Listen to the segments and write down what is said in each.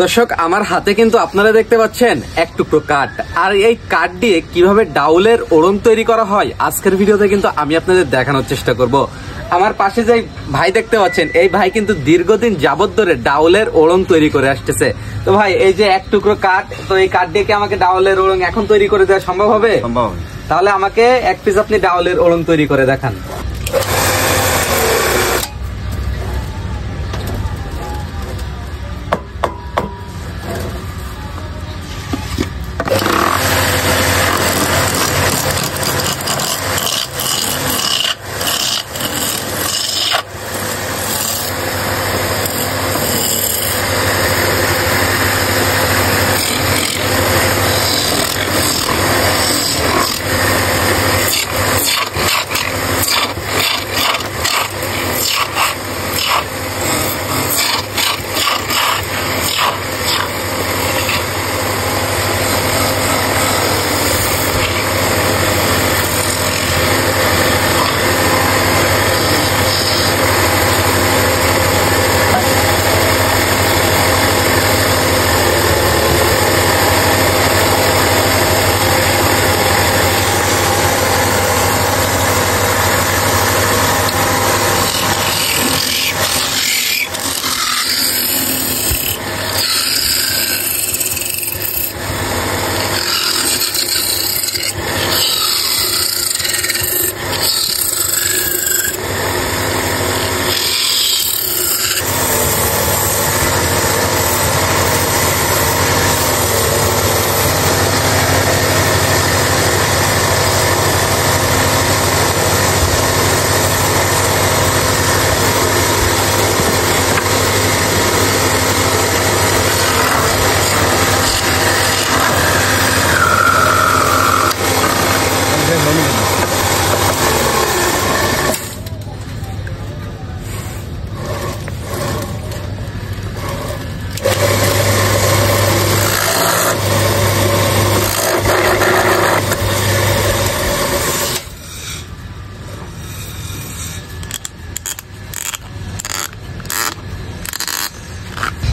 দর্শক, আমার হাতে কিন্তু আপনারা দেখতে পাচ্ছেন এক টুকরো কাঠ, আর এই কাঠ দিয়ে কিভাবে ডাউলের ওড়ং তৈরি করা হয় আজকের ভিডিওতে কিন্তু আমি আপনাদের দেখানোর চেষ্টা করব। আমার পাশে যে ভাই দেখতে পাচ্ছেন, এই ভাই কিন্তু দীর্ঘদিন যাবত ধরে ডাউলের ওড়ং তৈরি করে আসতেছে। তো ভাই, এই যে এক টুকরো কাঠ, তো এই কাঠ দিয়ে কি আমাকে ডাউলের ওড়ং এখন তৈরি করে দেওয়া সম্ভব হবে? সম্ভব। তাহলে আমাকে এক পিস আপনি ডাউলের ওড়ং তৈরি করে দেখান।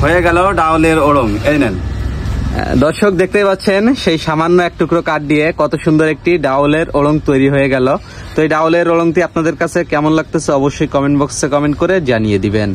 হয়ে গেল ডাউলের ওড়ং। এই নেন দর্শক, দেখতেই পাচ্ছেন সেই সামান্য এক টুকরো কাঠ দিয়ে কত সুন্দর একটি ডাউলের ওড়ং তৈরি হয়ে গেল। তো এই ডাউলের ওড়ংটি আপনাদের কাছে কেমন লাগতেছে অবশ্যই কমেন্ট বক্সে কমেন্ট করে জানিয়ে দিবেন।